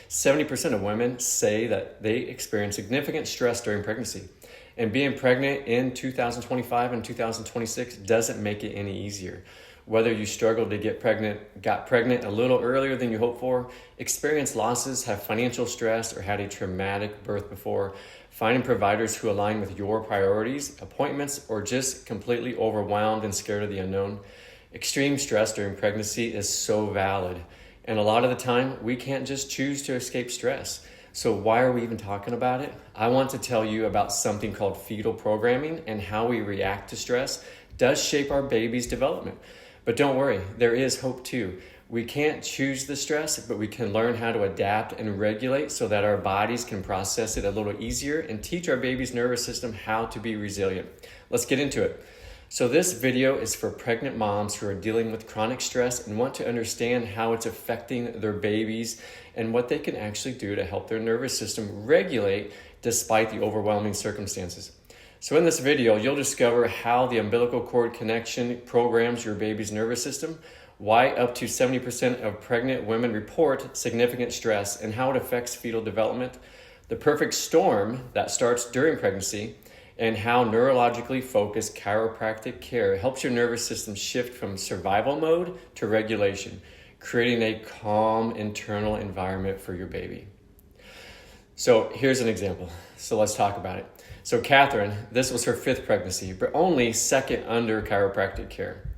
70% of women say that they experience significant stress during pregnancy. And being pregnant in 2025 and 2026 doesn't make it any easier. Whether you struggled to got pregnant a little earlier than you hoped for, experienced losses, have financial stress, or had a traumatic birth before, finding providers who align with your priorities, appointments, or just completely overwhelmed and scared of the unknown, extreme stress during pregnancy is so valid. And a lot of the time, we can't just choose to escape stress. So why are we even talking about it? I want to tell you about something called fetal programming, and how we react to stress does shape our baby's development. But don't worry, there is hope too. We can't choose the stress, but we can learn how to adapt and regulate so that our bodies can process it a little easier and teach our baby's nervous system how to be resilient. Let's get into it. So this video is for pregnant moms who are dealing with chronic stress and want to understand how it's affecting their babies and what they can actually do to help their nervous system regulate despite the overwhelming circumstances. So in this video, you'll discover how the umbilical cord connection programs your baby's nervous system, why up to 70% of pregnant women report significant stress, and how it affects fetal development, the perfect storm that starts during pregnancy, and how neurologically focused chiropractic care helps your nervous system shift from survival mode to regulation, creating a calm internal environment for your baby. So here's an example. So let's talk about it. So Catherine, this was her 5th pregnancy, but only 2nd under chiropractic care.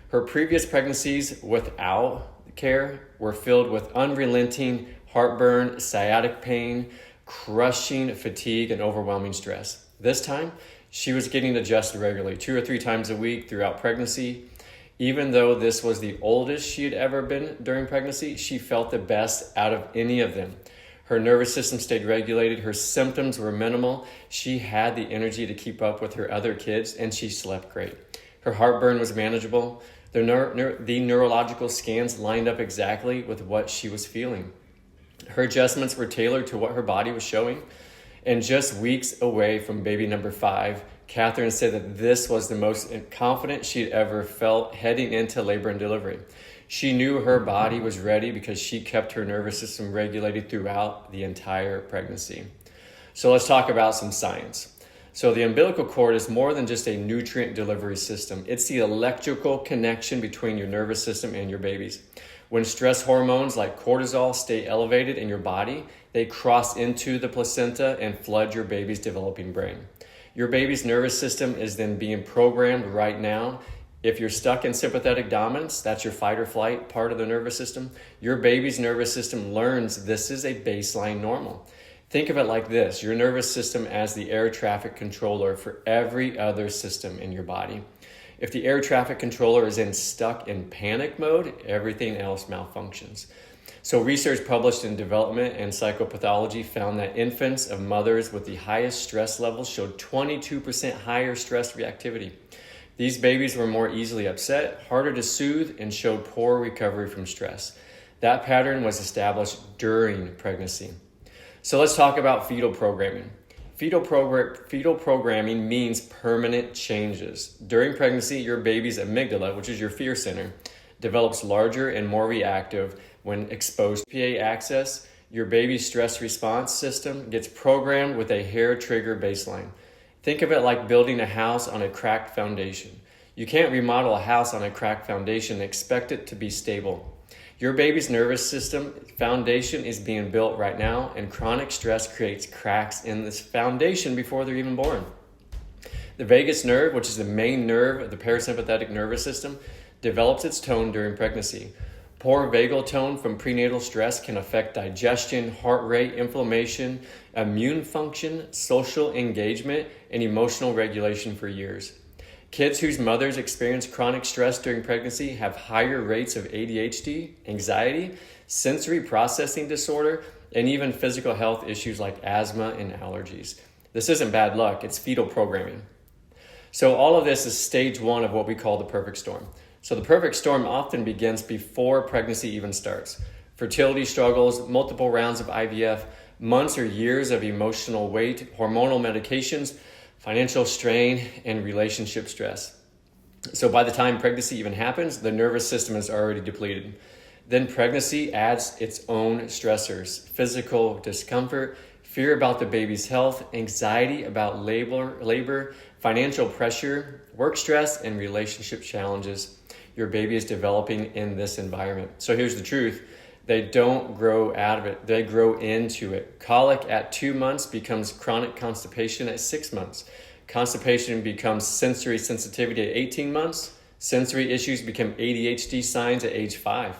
Her previous pregnancies without care were filled with unrelenting heartburn, sciatic pain, crushing fatigue, and overwhelming stress. This time, she was getting adjusted regularly, 2 or 3 times a week throughout pregnancy. Even though this was the oldest she had ever been during pregnancy, she felt the best out of any of them. Her nervous system stayed regulated, her symptoms were minimal, she had the energy to keep up with her other kids, and she slept great. Her heartburn was manageable. The neurological scans lined up exactly with what she was feeling. Her adjustments were tailored to what her body was showing. And just weeks away from baby number 5, Catherine said that this was the most confident she'd ever felt heading into labor and delivery. She knew her body was ready because she kept her nervous system regulated throughout the entire pregnancy. So let's talk about some science. So the umbilical cord is more than just a nutrient delivery system. It's the electrical connection between your nervous system and your baby's. When stress hormones like cortisol stay elevated in your body, they cross into the placenta and flood your baby's developing brain. Your baby's nervous system is then being programmed right now. If you're stuck in sympathetic dominance, that's your fight or flight part of the nervous system, your baby's nervous system learns this is a baseline normal. Think of it like this: your nervous system as the air traffic controller for every other system in your body. If the air traffic controller is stuck in panic mode, everything else malfunctions. So research published in Development and Psychopathology found that infants of mothers with the highest stress levels showed 22% higher stress reactivity. These babies were more easily upset, harder to soothe, and showed poor recovery from stress. That pattern was established during pregnancy. So let's talk about fetal programming. Fetal programming means permanent changes. During pregnancy, your baby's amygdala, which is your fear center, develops larger and more reactive when exposed to PA access. Your baby's stress response system gets programmed with a hair trigger baseline. Think of it like building a house on a cracked foundation. You can't remodel a house on a cracked foundation and expect it to be stable. Your baby's nervous system foundation is being built right now, and chronic stress creates cracks in this foundation before they're even born. The vagus nerve, which is the main nerve of the parasympathetic nervous system, develops its tone during pregnancy. Poor vagal tone from prenatal stress can affect digestion, heart rate, inflammation, immune function, social engagement, and emotional regulation for years. Kids whose mothers experience chronic stress during pregnancy have higher rates of ADHD, anxiety, sensory processing disorder, and even physical health issues like asthma and allergies. This isn't bad luck, it's fetal programming. So all of this is stage 1 of what we call the perfect storm. So the perfect storm often begins before pregnancy even starts. Fertility struggles, multiple rounds of IVF, months or years of emotional weight, hormonal medications, financial strain, and relationship stress. So by the time pregnancy even happens, the nervous system is already depleted. Then pregnancy adds its own stressors: physical discomfort, fear about the baby's health, anxiety about labor, financial pressure, work stress, and relationship challenges your baby is developing in this environment. So here's the truth. They don't grow out of it. They grow into it. Colic at 2 months becomes chronic constipation at 6 months. Constipation becomes sensory sensitivity at 18 months. Sensory issues become ADHD signs at age 5.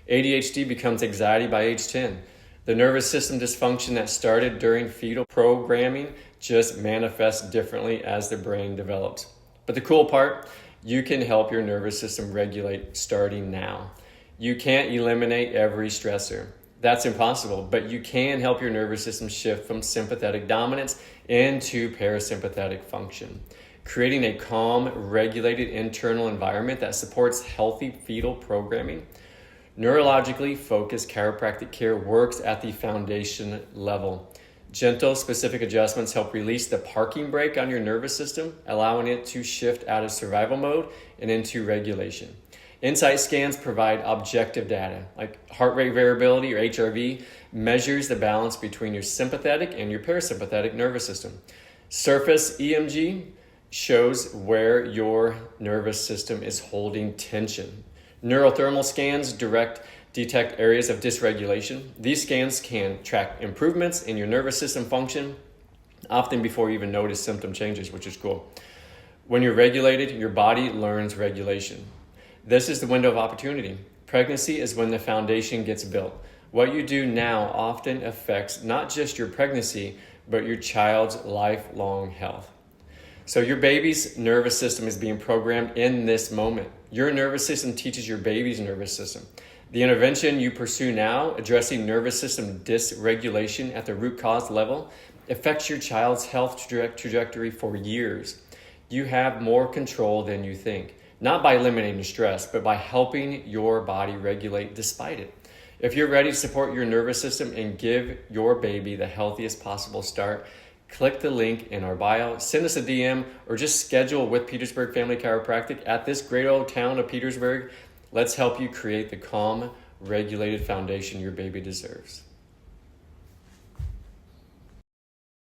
ADHD becomes anxiety by age 10. The nervous system dysfunction that started during fetal programming just manifests differently as the brain develops. But the cool part, you can help your nervous system regulate starting now. You can't eliminate every stressor. That's impossible, but you can help your nervous system shift from sympathetic dominance into parasympathetic function, creating a calm, regulated internal environment that supports healthy fetal programming. Neurologically focused chiropractic care works at the foundation level. Gentle, specific adjustments help release the parking brake on your nervous system, allowing it to shift out of survival mode and into regulation. Insight scans provide objective data, like heart rate variability or HRV, measures the balance between your sympathetic and your parasympathetic nervous system. Surface EMG shows where your nervous system is holding tension. Neurothermal scans detect areas of dysregulation. These scans can track improvements in your nervous system function, often before you even notice symptom changes, which is cool. When you're regulated, your body learns regulation. This is the window of opportunity. Pregnancy is when the foundation gets built. What you do now often affects not just your pregnancy, but your child's lifelong health. So your baby's nervous system is being programmed in this moment. Your nervous system teaches your baby's nervous system. The intervention you pursue now, addressing nervous system dysregulation at the root cause level, affects your child's health trajectory for years. You have more control than you think, not by eliminating stress, but by helping your body regulate despite it. If you're ready to support your nervous system and give your baby the healthiest possible start, click the link in our bio, send us a DM, or just schedule with Petersburg Family Chiropractic at this great old town of Petersburg. Let's help you create the calm, regulated foundation your baby deserves.